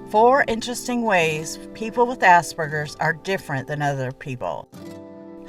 4 interesting ways people with Asperger's are different than other people.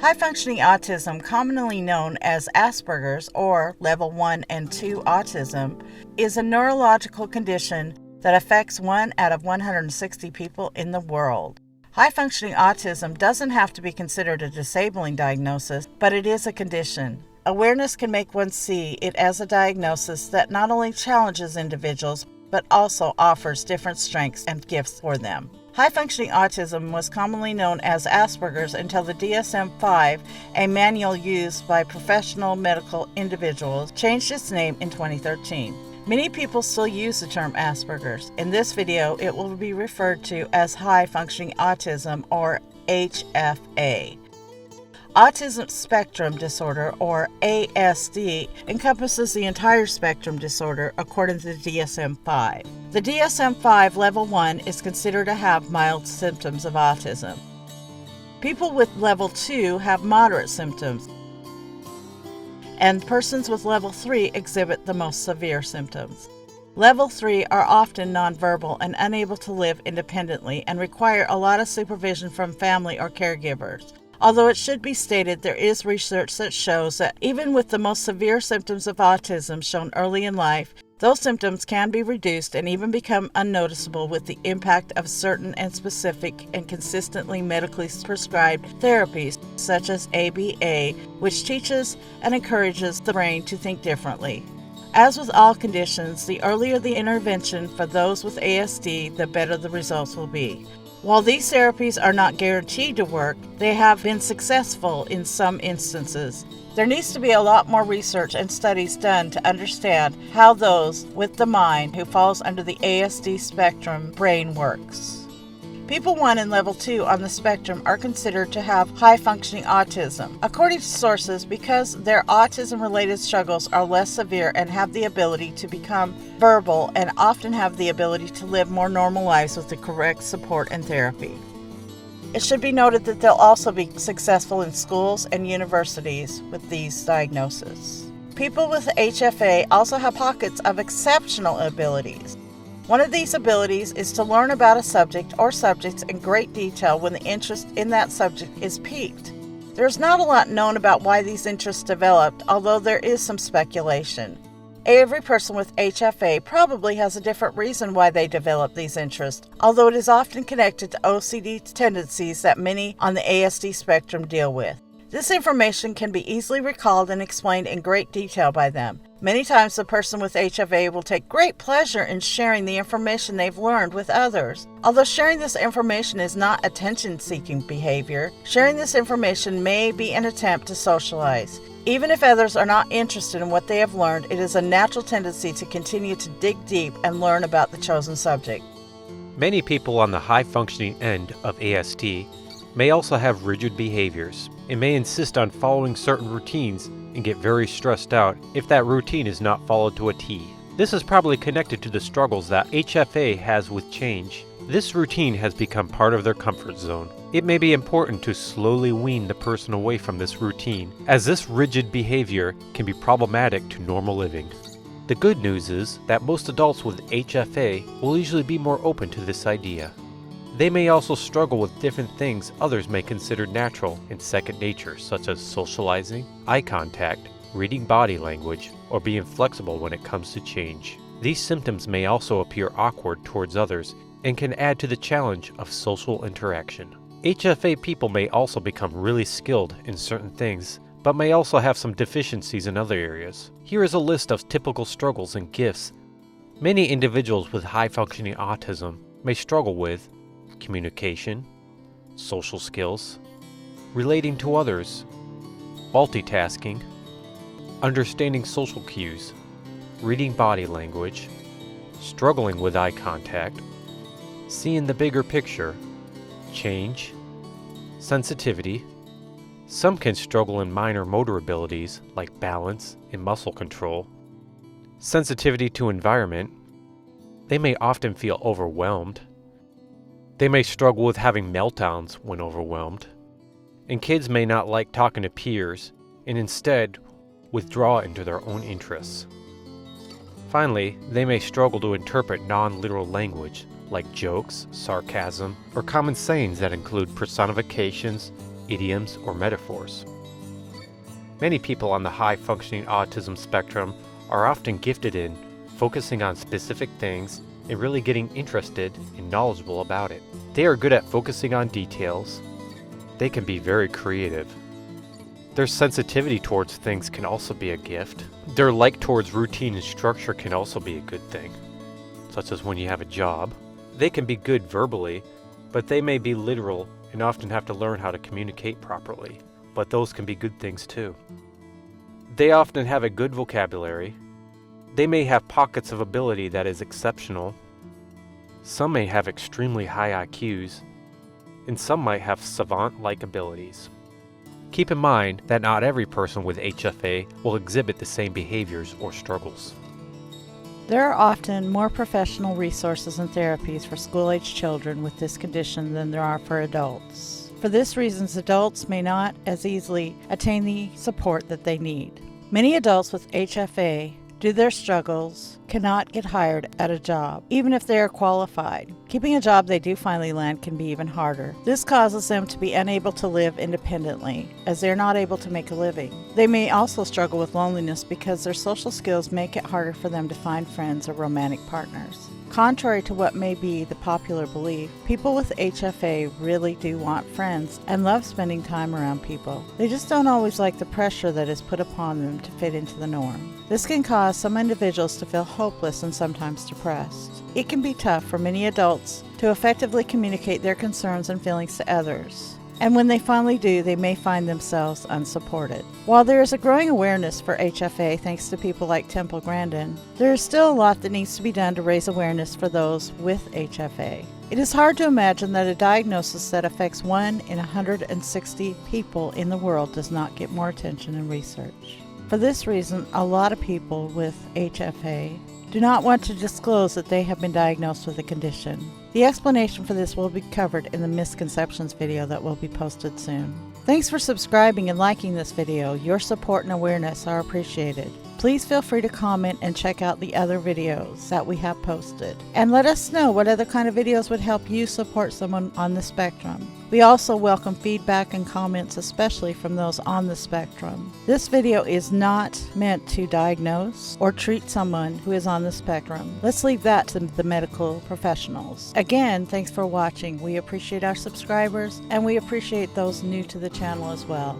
High-functioning autism, commonly known as Asperger's or Level 1 and 2 autism, is a neurological condition that affects 1 out of 160 people in the world. High-functioning autism doesn't have to be considered a disabling diagnosis, but it is a condition. Awareness can make one see it as a diagnosis that not only challenges individuals, but also offers different strengths and gifts for them. High-functioning autism was commonly known as Asperger's until the DSM-5, a manual used by professional medical individuals, changed its name in 2013. Many people still use the term Asperger's. In this video, it will be referred to as high-functioning autism or HFA. Autism spectrum disorder, or ASD, encompasses the entire spectrum disorder according to the DSM-5. The DSM-5 Level 1 is considered to have mild symptoms of autism. People with Level 2 have moderate symptoms, and persons with Level 3 exhibit the most severe symptoms. Level 3 are often nonverbal and unable to live independently and require a lot of supervision from family or caregivers. Although it should be stated, there is research that shows that even with the most severe symptoms of autism shown early in life, those symptoms can be reduced and even become unnoticeable with the impact of certain and specific and consistently medically prescribed therapies, such as ABA, which teaches and encourages the brain to think differently. As with all conditions, the earlier the intervention for those with ASD, the better the results will be. While these therapies are not guaranteed to work, they have been successful in some instances. There needs to be a lot more research and studies done to understand how those with the mind who falls under the ASD spectrum brain works. People 1 and Level 2 on the spectrum are considered to have high-functioning autism. According to sources, because their autism-related struggles are less severe and have the ability to become verbal and often have the ability to live more normal lives with the correct support and therapy. It should be noted that they'll also be successful in schools and universities with these diagnoses. People with HFA also have pockets of exceptional abilities. One of these abilities is to learn about a subject or subjects in great detail when the interest in that subject is piqued. There's not a lot known about why these interests developed, although there is some speculation. Every person with HFA probably has a different reason why they develop these interests, although it is often connected to OCD tendencies that many on the ASD spectrum deal with. This information can be easily recalled and explained in great detail by them. Many times the person with HFA will take great pleasure in sharing the information they've learned with others. Although sharing this information is not attention-seeking behavior, sharing this information may be an attempt to socialize. Even if others are not interested in what they have learned, it is a natural tendency to continue to dig deep and learn about the chosen subject. Many people on the high-functioning end of ASD may also have rigid behaviors and may insist on following certain routines and get very stressed out if that routine is not followed to a T. This is probably connected to the struggles that HFA has with change. This routine has become part of their comfort zone. It may be important to slowly wean the person away from this routine, as this rigid behavior can be problematic to normal living. The good news is that most adults with HFA will usually be more open to this idea. They may also struggle with different things others may consider natural and second nature, such as socializing, eye contact, reading body language, or being flexible when it comes to change. These symptoms may also appear awkward towards others and can add to the challenge of social interaction. HFA people may also become really skilled in certain things, but may also have some deficiencies in other areas. Here is a list of typical struggles and gifts. Many individuals with high-functioning autism may struggle with communication, social skills, relating to others, multitasking, understanding social cues, reading body language, struggling with eye contact, seeing the bigger picture, change, sensitivity. Some can struggle in minor motor abilities like balance and muscle control, sensitivity to environment. They may often feel overwhelmed. They may struggle with having meltdowns when overwhelmed. And kids may not like talking to peers and instead withdraw into their own interests. Finally, they may struggle to interpret non-literal language, like jokes, sarcasm, or common sayings that include personifications, idioms, or metaphors. Many people on the high-functioning autism spectrum are often gifted in focusing on specific things and really getting interested and knowledgeable about it. They are good at focusing on details. They can be very creative. Their sensitivity towards things can also be a gift. Their like towards routine and structure can also be a good thing, such as when you have a job. They can be good verbally, but they may be literal and often have to learn how to communicate properly. But those can be good things too. They often have a good vocabulary. They may have pockets of ability that is exceptional. Some may have extremely high IQs, and some might have savant-like abilities. Keep in mind that not every person with HFA will exhibit the same behaviors or struggles. There are often more professional resources and therapies for school-age children with this condition than there are for adults. For this reason, adults may not as easily attain the support that they need. Many adults with HFA, due to their struggles, cannot get hired at a job, even if they are qualified. Keeping a job they do finally land can be even harder. This causes them to be unable to live independently, as they are not able to make a living. They may also struggle with loneliness because their social skills make it harder for them to find friends or romantic partners. Contrary to what may be the popular belief, people with HFA really do want friends and love spending time around people. They just don't always like the pressure that is put upon them to fit into the norm. This can cause some individuals to feel hopeless and sometimes depressed. It can be tough for many adults to effectively communicate their concerns and feelings to others. And when they finally do, they may find themselves unsupported. While there is a growing awareness for HFA thanks to people like Temple Grandin, there is still a lot that needs to be done to raise awareness for those with HFA. It is hard to imagine that a diagnosis that affects 1 in 160 people in the world does not get more attention and research. For this reason, a lot of people with HFA do not want to disclose that they have been diagnosed with the condition. The explanation for this will be covered in the misconceptions video that will be posted soon. Thanks for subscribing and liking this video. Your support and awareness are appreciated. Please feel free to comment and check out the other videos that we have posted. And let us know what other kind of videos would help you support someone on the spectrum. We also welcome feedback and comments, especially from those on the spectrum. This video is not meant to diagnose or treat someone who is on the spectrum. Let's leave that to the medical professionals. Again, thanks for watching. We appreciate our subscribers and we appreciate those new to the channel as well.